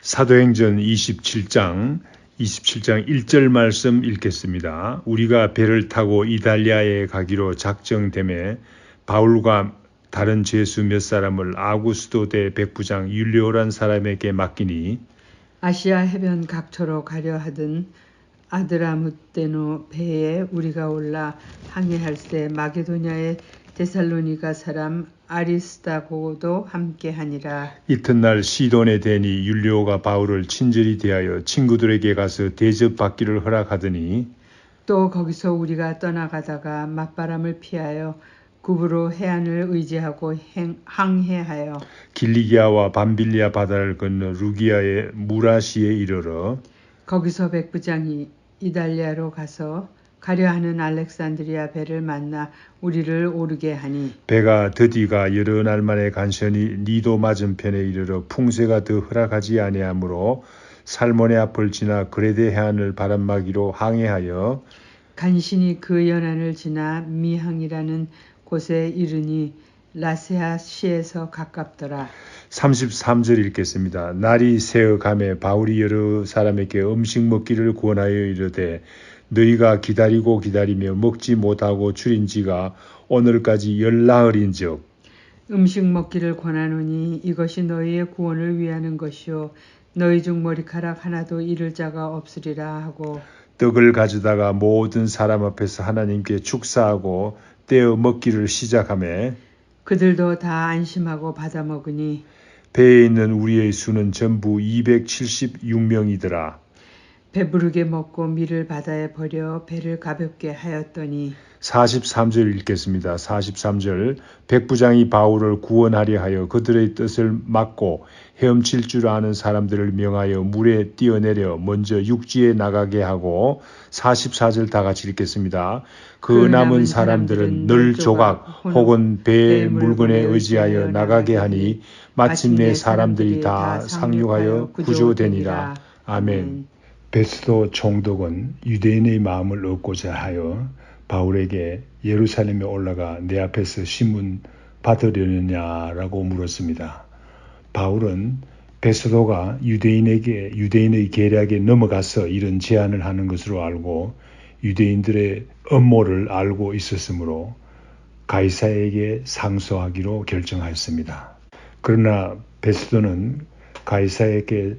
사도행전 27장 1절 말씀 읽겠습니다. 우리가 배를 타고 이달리아에 가기로 작정되매 바울과 다른 죄수 몇 사람을 아구스도 대 백부장 율리오란 사람에게 맡기니 아시아 해변 각처로 가려 하던 아드라무떼노 배에 우리가 올라 항해할새 마게도냐의 데살로니가 사람 아리스다고도 함께하니라. 이튿날 시돈에 대니 율리오가 바울을 친절히 대하여 친구들에게 가서 대접받기를 허락하더니 또 거기서 우리가 떠나가다가 맞바람을 피하여 구브로 해안을 의지하고 항해하여 길리기아와 밤빌리아 바다를 건너 루기아의 무라시에 이르러 거기서 백부장이 이달리아로 가서 가려하는 알렉산드리아 배를 만나 우리를 오르게 하니 배가 더디가 여러 날 만에 간선히 니도 맞은편에 이르러 풍세가 더 허락하지 아니하므로 살몬의 앞을 지나 그레데 해안을 바람막이로 항해하여 간신히 그 연안을 지나 미항이라는 곳에 이르니 라세아시에서 가깝더라. 33절 읽겠습니다. 날이 새어가매 바울이 여러 사람에게 음식 먹기를 권하여 이르되 너희가 기다리며 먹지 못하고 줄인 지가 오늘까지 열나흘인즉 음식 먹기를 권하노니 이것이 너희의 구원을 위하는 것이요 너희 중 머리카락 하나도 잃을 자가 없으리라 하고 떡을 가져다가 모든 사람 앞에서 하나님께 축사하고 떼어 먹기를 시작하매 그들도 다 안심하고 받아 먹으니 배에 있는 우리의 수는 전부 276명이더라. 배부르게 먹고 밀을 바다에 버려 배를 가볍게 하였더니 43절 읽겠습니다. 43절 백부장이 바울을 구원하려 하여 그들의 뜻을 막고 헤엄칠 줄 아는 사람들을 명하여 물에 뛰어내려 먼저 육지에 나가게 하고 44절 다 같이 읽겠습니다. 그 남은 사람들은 늘 조각 혹은 배의 물건에 의지하여 나가게 하니 마침내 사람들이 다 상륙하여 구조되니라. 아멘. 베스도 총독은 유대인의 마음을 얻고자 하여 바울에게 예루살렘에 올라가 내 앞에서 신문 받으려느냐라고 물었습니다. 바울은 베스도가 유대인의 계략에 넘어가서 이런 제안을 하는 것으로 알고 유대인들의 음모를 알고 있었으므로 가이사에게 상소하기로 결정하였습니다. 그러나 베스도는 가이사에게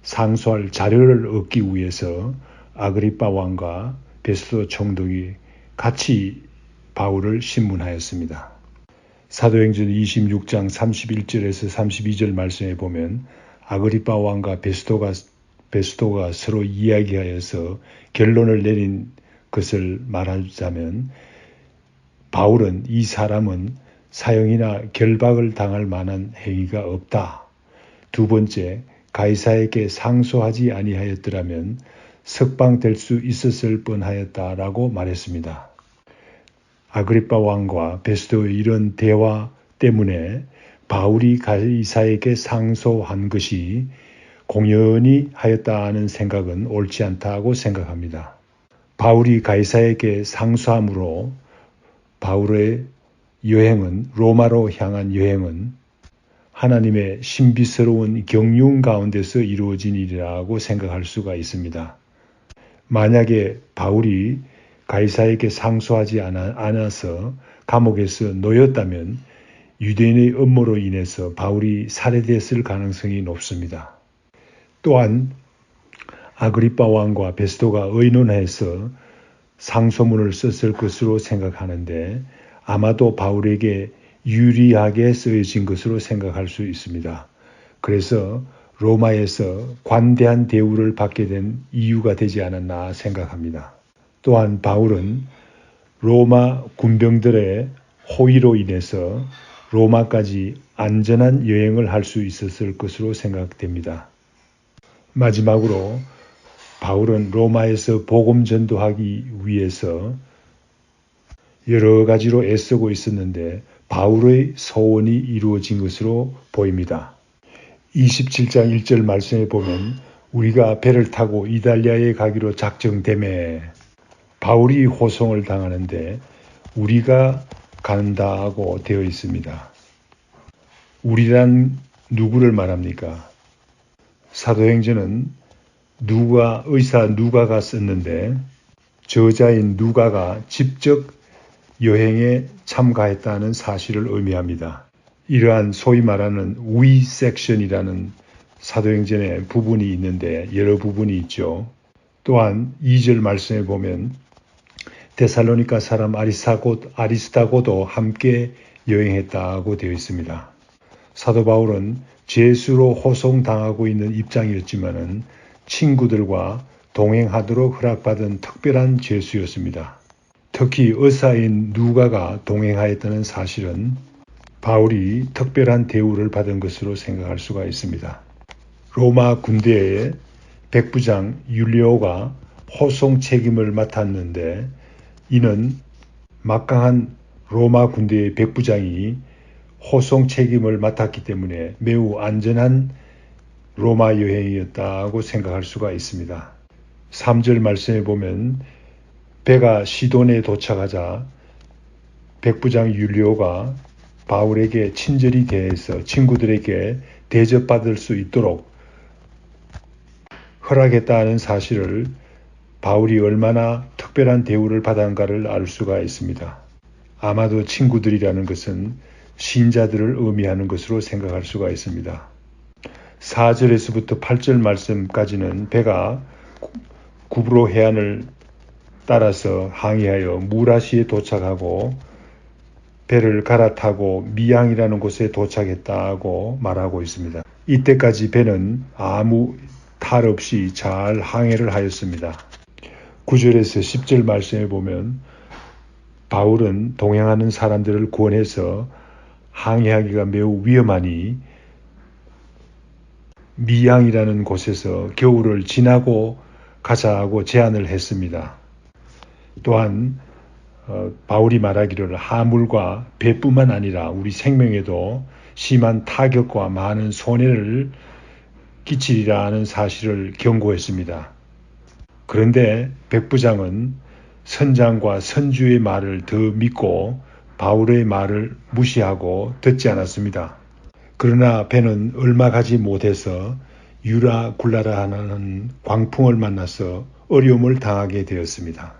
상소할 자료를 얻기 위해서 아그리빠 왕과 베스도 총독이 같이 바울을 신문하였습니다. 사도행전 26장 31절에서 32절 말씀에 보면 아그리빠 왕과 베스도가 서로 이야기하여서 결론을 내린 것을 말하자면 바울은 이 사람은 사형이나 결박을 당할 만한 행위가 없다. 두 번째, 가이사에게 상소하지 아니하였더라면 석방될 수 있었을 뻔하였다라고 말했습니다. 아그리빠 왕과 베스도의 이런 대화 때문에 바울이 가이사에게 상소한 것이 공연히 하였다는 생각은 옳지 않다고 생각합니다. 바울이 가이사에게 상소함으로 바울의 여행은 로마로 향한 여행은 하나님의 신비스러운 경륜 가운데서 이루어진 일이라고 생각할 수가 있습니다. 만약에 바울이 가이사에게 상소하지 않아서 감옥에서 놓였다면 유대인의 음모로 인해서 바울이 살해됐을 가능성이 높습니다. 또한 아그리빠 왕과 베스도가 의논해서 상소문을 썼을 것으로 생각하는데 아마도 바울에게 유리하게 쓰여진 것으로 생각할 수 있습니다. 그래서 로마에서 관대한 대우를 받게 된 이유가 되지 않았나 생각합니다. 또한 바울은 로마 군병들의 호의로 인해서 로마까지 안전한 여행을 할 수 있었을 것으로 생각됩니다. 마지막으로 바울은 로마에서 복음 전도하기 위해서 여러 가지로 애쓰고 있었는데 바울의 소원이 이루어진 것으로 보입니다. 27장 1절 말씀에 보면 우리가 배를 타고 이달리아에 가기로 작정되매 바울이 호송을 당하는데 우리가 간다고 되어 있습니다. 우리란 누구를 말합니까? 사도행전은 의사 누가가 썼는데 저자인 누가가 직접 여행에 참가했다는 사실을 의미합니다. 이러한 소위 말하는 위 섹션이라는 사도행전의 부분이 있는데 여러 부분이 있죠. 또한 2절 말씀에 보면 데살로니가 사람 아리스타고도 함께 여행했다고 되어 있습니다. 사도 바울은 죄수로 호송당하고 있는 입장이었지만은 친구들과 동행하도록 허락받은 특별한 죄수였습니다. 특히 의사인 누가가 동행하였다는 사실은 바울이 특별한 대우를 받은 것으로 생각할 수가 있습니다. 로마 군대의 백부장 율리오가 호송 책임을 맡았는데 이는 막강한 로마 군대의 백부장이 호송 책임을 맡았기 때문에 매우 안전한 로마 여행이었다고 생각할 수가 있습니다. 3절 말씀에 보면 배가 시돈에 도착하자 백부장 율리오가 바울에게 친절히 대해서 친구들에게 대접받을 수 있도록 허락했다는 사실을 바울이 얼마나 특별한 대우를 받았는가를 알 수가 있습니다. 아마도 친구들이라는 것은 신자들을 의미하는 것으로 생각할 수가 있습니다. 4절에서부터 8절 말씀까지는 배가 구브로 해안을 따라서 항해하여 무라시에 도착하고 배를 갈아타고 미양이라는 곳에 도착했다고 말하고 있습니다. 이때까지 배는 아무 탈 없이 잘 항해를 하였습니다. 9절에서 10절 말씀에 보면 바울은 동행하는 사람들을 구원해서 항해하기가 매우 위험하니 미양이라는 곳에서 겨울을 지나고 가자고 제안을 했습니다. 또한 바울이 말하기를 하물과 배뿐만 아니라 우리 생명에도 심한 타격과 많은 손해를 끼치리라는 사실을 경고했습니다. 그런데 백부장은 선장과 선주의 말을 더 믿고 바울의 말을 무시하고 듣지 않았습니다. 그러나 배는 얼마 가지 못해서 유라굴라라 하는 광풍을 만나서 어려움을 당하게 되었습니다.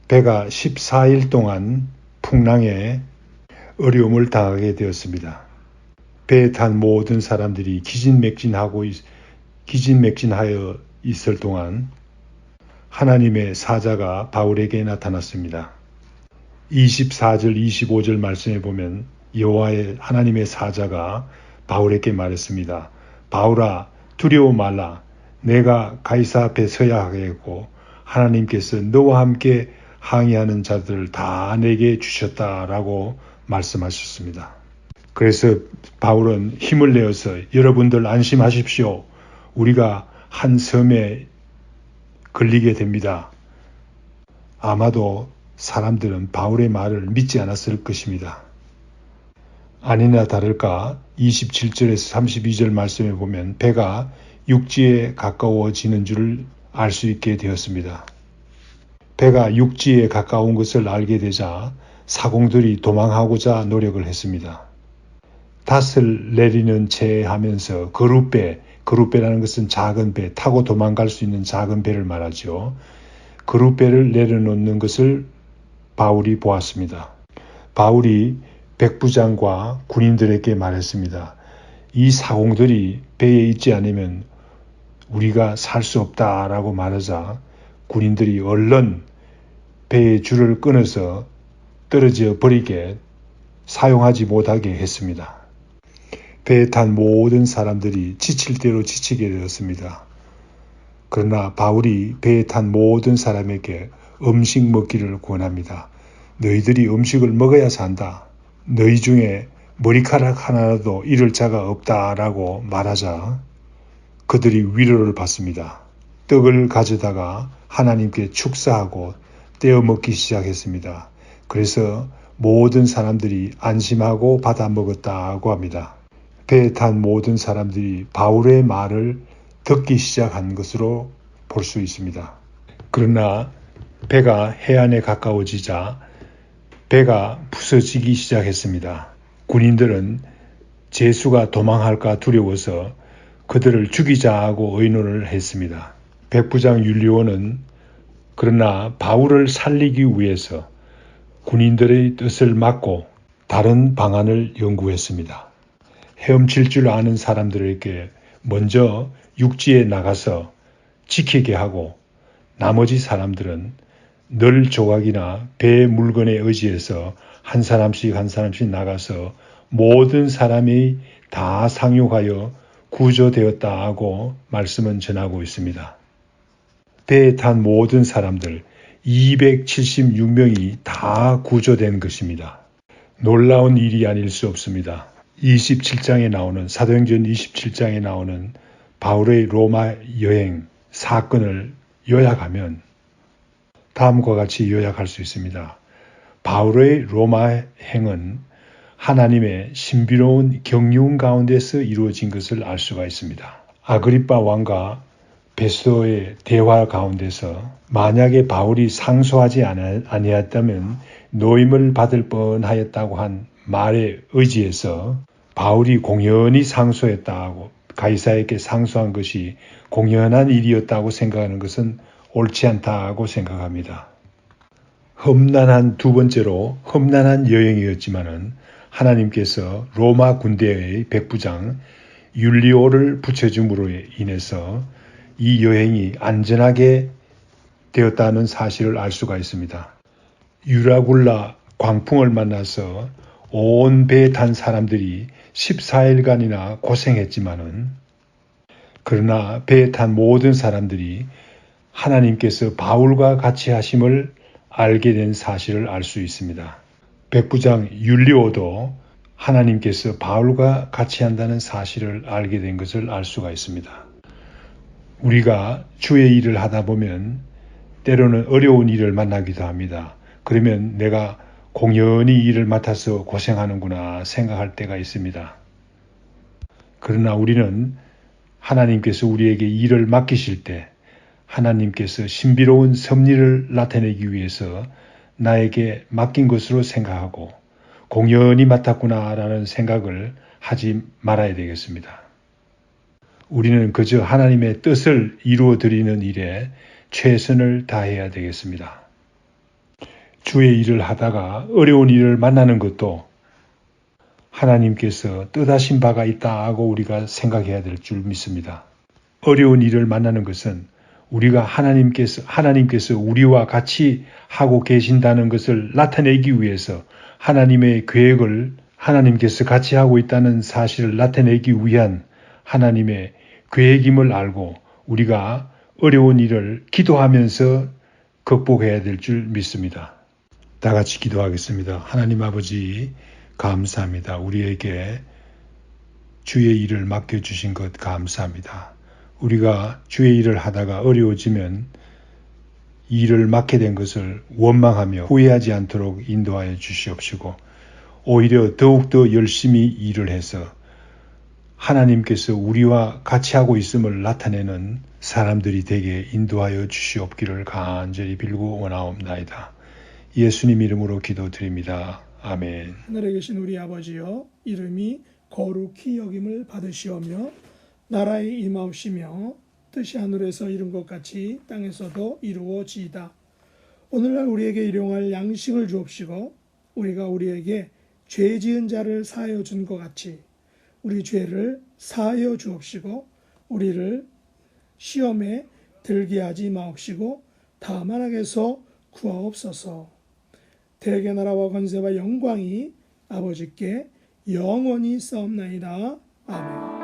배가 14일 동안 풍랑에 어려움을 당하게 되었습니다. 배에 탄 모든 사람들이 기진맥진하여 있을 동안 하나님의 사자가 바울에게 나타났습니다. 24절 25절 말씀에 보면 여호와의 하나님의 사자가 바울에게 말했습니다. 바울아 두려워 말라. 내가 가이사 앞에 서야 하겠고 하나님께서 너와 함께 항해하는 자들을 다 내게 주셨다라고 말씀하셨습니다. 그래서 바울은 힘을 내어서 여러분들 안심하십시오. 우리가 한 섬에 걸리게 됩니다. 아마도 사람들은 바울의 말을 믿지 않았을 것입니다. 아니나 다를까 27절에서 32절 말씀에 보면 배가 육지에 가까워지는 줄 알 수 있게 되었습니다. 배가 육지에 가까운 것을 알게 되자 사공들이 도망하고자 노력을 했습니다. 닷을 내리는 채 하면서 거룻배라는 것은 작은 배, 타고 도망갈 수 있는 작은 배를 말하죠. 거룻배를 내려놓는 것을 바울이 보았습니다. 바울이 백부장과 군인들에게 말했습니다. 이 사공들이 배에 있지 않으면 우리가 살 수 없다라고 말하자 군인들이 얼른 배의 줄을 끊어서 떨어져 버리게 사용하지 못하게 했습니다. 배에 탄 모든 사람들이 지칠 대로 지치게 되었습니다. 그러나 바울이 배에 탄 모든 사람에게 음식 먹기를 권합니다. 너희들이 음식을 먹어야 산다. 너희 중에 머리카락 하나라도 잃을 자가 없다라고 말하자 그들이 위로를 받습니다. 떡을 가져다가 하나님께 축사하고 떼어 먹기 시작했습니다. 그래서 모든 사람들이 안심하고 받아 먹었다고 합니다. 배에 탄 모든 사람들이 바울의 말을 듣기 시작한 것으로 볼 수 있습니다. 그러나 배가 해안에 가까워지자 배가 부서지기 시작했습니다. 군인들은 죄수가 도망할까 두려워서 그들을 죽이자 하고 의논을 했습니다. 백부장 율리오는 그러나 바울을 살리기 위해서 군인들의 뜻을 막고 다른 방안을 연구했습니다. 헤엄칠 줄 아는 사람들에게 먼저 육지에 나가서 지키게 하고 나머지 사람들은 늘 조각이나 배 물건에 의지해서 한 사람씩 나가서 모든 사람이 다 상륙하여 구조되었다 하고 말씀은 전하고 있습니다. 배에 탄 모든 사람들 276명이 다 구조된 것입니다. 놀라운 일이 아닐 수 없습니다. 27장에 나오는 사도행전 27장에 나오는 바울의 로마 여행 사건을 요약하면 다음과 같이 요약할 수 있습니다. 바울의 로마 행은 하나님의 신비로운 경륜 가운데서 이루어진 것을 알 수가 있습니다. 아그리빠 왕과 베스도의 대화 가운데서 만약에 바울이 상소하지 아니했다면 노임을 받을 뻔하였다고 한 말에 의지해서 바울이 공연히 상소했다고 가이사에게 상소한 것이 공연한 일이었다고 생각하는 것은 옳지 않다고 생각합니다. 두 번째로 험난한 여행이었지만은 하나님께서 로마 군대의 백부장 율리오를 붙여줌으로 인해서 이 여행이 안전하게 되었다는 사실을 알 수가 있습니다. 유라굴라 광풍을 만나서 온 배에 탄 사람들이 14일간이나 고생했지만은 그러나 배에 탄 모든 사람들이 하나님께서 바울과 같이 하심을 알게 된 사실을 알 수 있습니다. 백부장 율리오도 하나님께서 바울과 같이 한다는 사실을 알게 된 것을 알 수가 있습니다. 우리가 주의 일을 하다 보면 때로는 어려운 일을 만나기도 합니다. 그러면 내가 공연히 일을 맡아서 고생하는구나 생각할 때가 있습니다. 그러나 우리는 하나님께서 우리에게 일을 맡기실 때 하나님께서 신비로운 섭리를 나타내기 위해서 나에게 맡긴 것으로 생각하고 공연히 맡았구나라는 생각을 하지 말아야 되겠습니다. 우리는 그저 하나님의 뜻을 이루어 드리는 일에 최선을 다해야 되겠습니다. 주의 일을 하다가 어려운 일을 만나는 것도 하나님께서 뜻하신 바가 있다 하고 우리가 생각해야 될 줄 믿습니다. 어려운 일을 만나는 것은 우리가 하나님께서 우리와 같이 하고 계신다는 것을 나타내기 위해서 하나님의 계획을 하나님께서 같이 하고 있다는 사실을 나타내기 위한 하나님의 계획임을 알고 우리가 어려운 일을 기도하면서 극복해야 될 줄 믿습니다. 다 같이 기도하겠습니다. 하나님 아버지 감사합니다. 우리에게 주의 일을 맡겨주신 것 감사합니다. 우리가 주의 일을 하다가 어려워지면 일을 맡게 된 것을 원망하며 후회하지 않도록 인도하여 주시옵시고 오히려 더욱더 열심히 일을 해서 하나님께서 우리와 같이 하고 있음을 나타내는 사람들이 되게 인도하여 주시옵기를 간절히 빌고 원하옵나이다. 예수님 이름으로 기도드립니다. 아멘. 하늘에 계신 우리 아버지여, 이름이 거룩히 여김을 받으시오며 나라의 임하옵시며 뜻이 하늘에서 이룬 것 같이 땅에서도 이루어지이다. 오늘날 우리에게 일용할 양식을 주옵시고 우리가 우리에게 죄 지은 자를 사하여 준 것 같이 우리 죄를 사하여 주옵시고 우리를 시험에 들게 하지 마옵시고 다만 악에서 구하옵소서. 대개 나라와 권세와 영광이 아버지께 영원히 싸움나이다. 아멘.